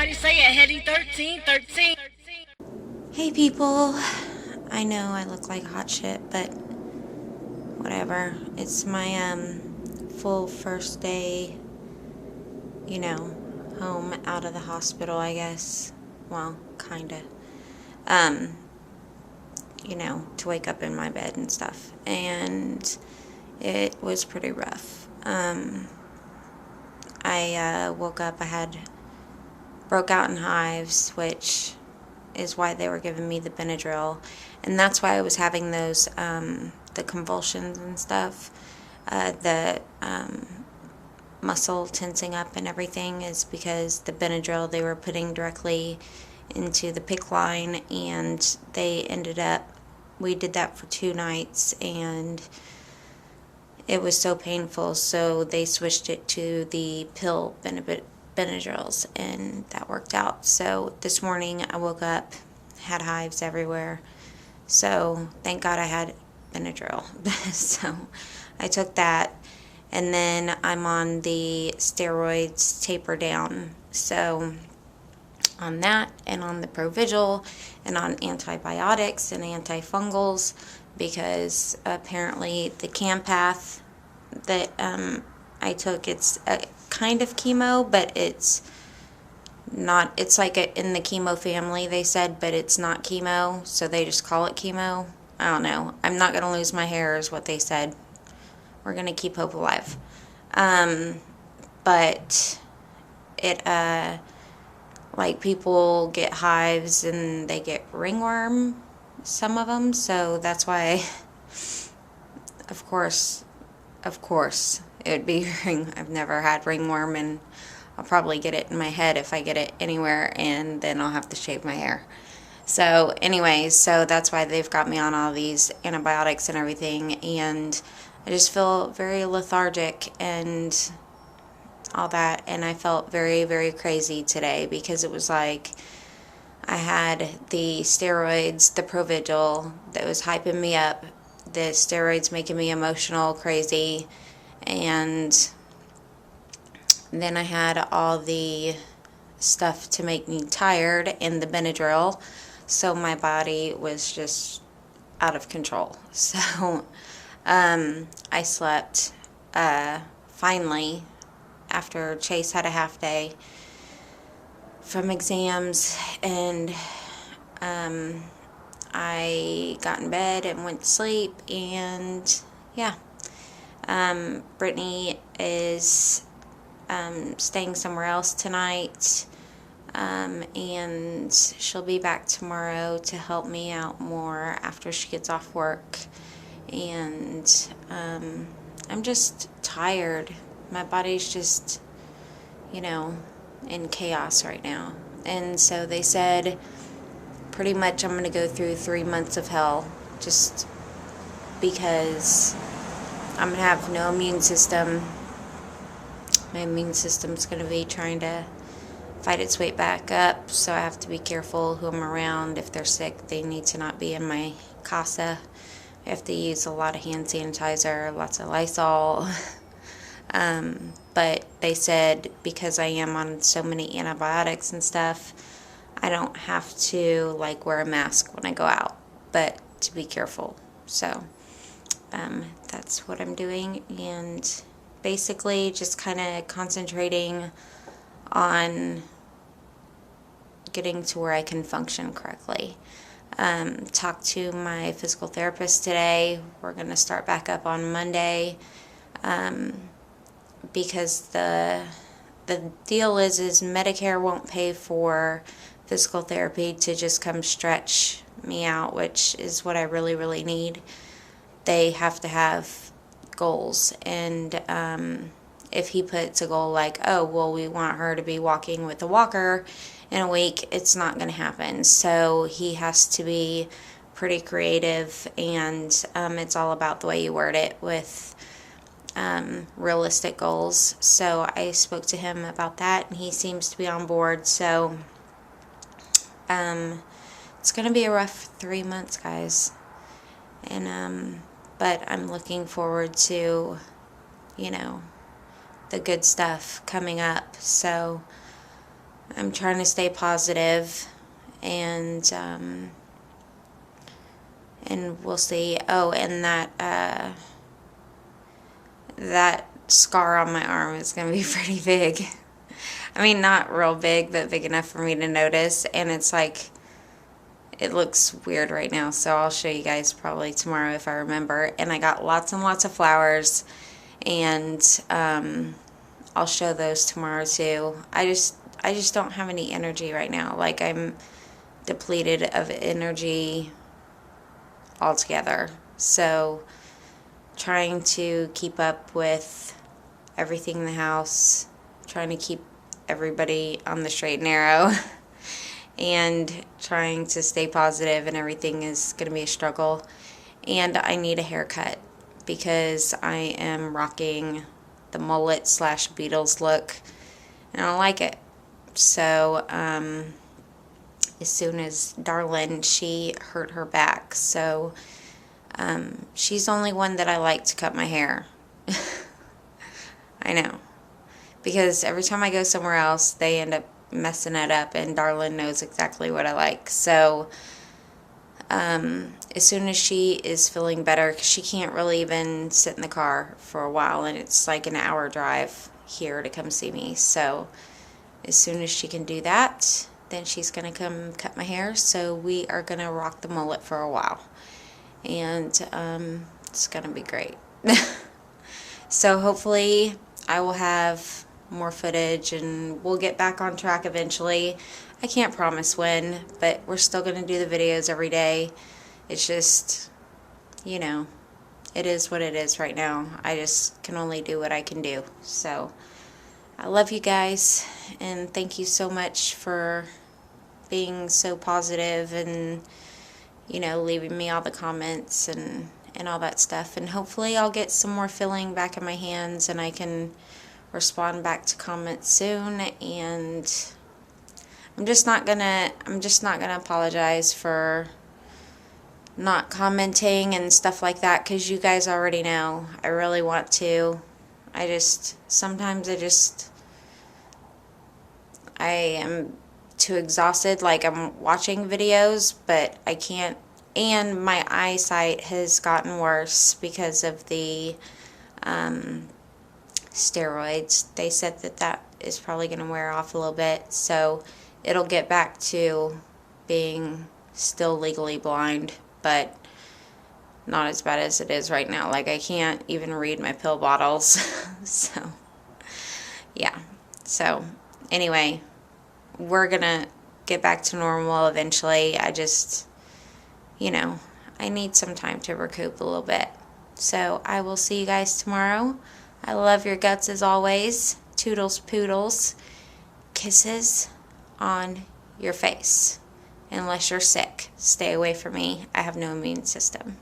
Everybody say it, Hetty 13, 13. Hey people, I know I look like hot shit, but whatever. It's my full first day, home out of the hospital, I guess. Well, kinda. Um, to wake up in my bed and stuff. And it was pretty rough. I woke up, broke out in hives, which is why they were giving me the Benadryl, and that's why I was having those the convulsions and stuff, the muscle tensing up and everything is because the Benadryl they were putting directly into the PICC line, and we did that for 2 nights, and it was so painful, so they switched it to the pill Benadryls, and that worked out. So this morning I woke up, had hives everywhere, so thank God I had Benadryl. So I took that, and then I'm on the steroids taper down. So on that, and on the Provigil, and on antibiotics and antifungals, because apparently the Campath that I took, it's a kind of chemo, but it's not, it's like in the chemo family, they said, but it's not chemo, so they just call it chemo. I don't know. I'm not going to lose my hair is what they said. We're going to keep hope alive. But it, like, people get hives and they get ringworm, some of them, so that's why, of course, it would be I've never had ringworm, and I'll probably get it in my head if I get it anywhere, and then I'll have to shave my hair. So anyways, so that's why they've got me on all these antibiotics and everything, and I just feel very lethargic and all that, and I felt very, very crazy today because it was like I had the steroids, the Provigil that was hyping me up, the steroids making me emotional, crazy, and then I had all the stuff to make me tired and the Benadryl, so my body was just out of control. So I slept finally after Chase had a half day from exams, and I got in bed and went to sleep, and yeah. Brittany is staying somewhere else tonight, and she'll be back tomorrow to help me out more after she gets off work, and I'm just tired. My body's just, in chaos right now, and so they said pretty much I'm going to go through 3 months of hell just because I'm going to have no immune system. My immune system's going to be trying to fight its way back up, so I have to be careful who I'm around. If they're sick, they need to not be in my casa. I have to use a lot of hand sanitizer, lots of Lysol. But they said because I am on so many antibiotics and stuff, I don't have to wear a mask when I go out, but to be careful. So that's what I'm doing, and basically just kind of concentrating on getting to where I can function correctly. Talked to my physical therapist today. We're going to start back up on Monday, because the deal is Medicare won't pay for physical therapy to just come stretch me out, which is what I really, really need. They have to have goals, and if he puts a goal like, oh, well, we want her to be walking with a walker in a week, it's not going to happen. So he has to be pretty creative, and it's all about the way you word it with realistic goals. So I spoke to him about that, and he seems to be on board. So it's going to be a rough 3 months, guys. And but I'm looking forward to, the good stuff coming up. So I'm trying to stay positive, and we'll see. Oh, and that scar on my arm is going to be pretty big. I mean, not real big, but big enough for me to notice. And it's like, it looks weird right now, so I'll show you guys probably tomorrow if I remember. And I got lots and lots of flowers, and I'll show those tomorrow too. I just don't have any energy right now. Like, I'm depleted of energy altogether. So trying to keep up with everything in the house, trying to keep everybody on the straight and narrow, and trying to stay positive, and everything is going to be a struggle. And I need a haircut because I am rocking the mullet / Beatles look, and I don't like it. So as soon as Darlin, she hurt her back, so she's the only one that I like to cut my hair. I know, because every time I go somewhere else, they end up messing it up, and Darlin knows exactly what I like. So as soon as she is feeling better, because she can't really even sit in the car for a while, and it's like an hour drive here to come see me. So as soon as she can do that, then she's going to come cut my hair. So we are going to rock the mullet for a while, and it's going to be great. So hopefully I will have more footage, and we'll get back on track eventually. I can't promise when, but we're still going to do the videos every day. It's just, you know, it is what it is right now. I just can only do what I can do. So I love you guys, and thank you so much for being so positive, and, you know, leaving me all the comments and all that stuff. And hopefully I'll get some more filling back in my hands, and I can respond back to comments soon. And I'm just not gonna apologize for not commenting and stuff like that, because you guys already know I really want to. Sometimes I am too exhausted. Like, I'm watching videos, but I can't. And my eyesight has gotten worse because of the steroids. They said that is probably going to wear off a little bit, so it'll get back to being still legally blind, but not as bad as it is right now. Like, I can't even read my pill bottles. So yeah. So anyway, we're gonna get back to normal eventually. I just, you know, I need some time to recoup a little bit. So I will see you guys tomorrow. I love your guts as always. Toodles poodles. Kisses on your face. Unless you're sick, stay away from me. I have no immune system.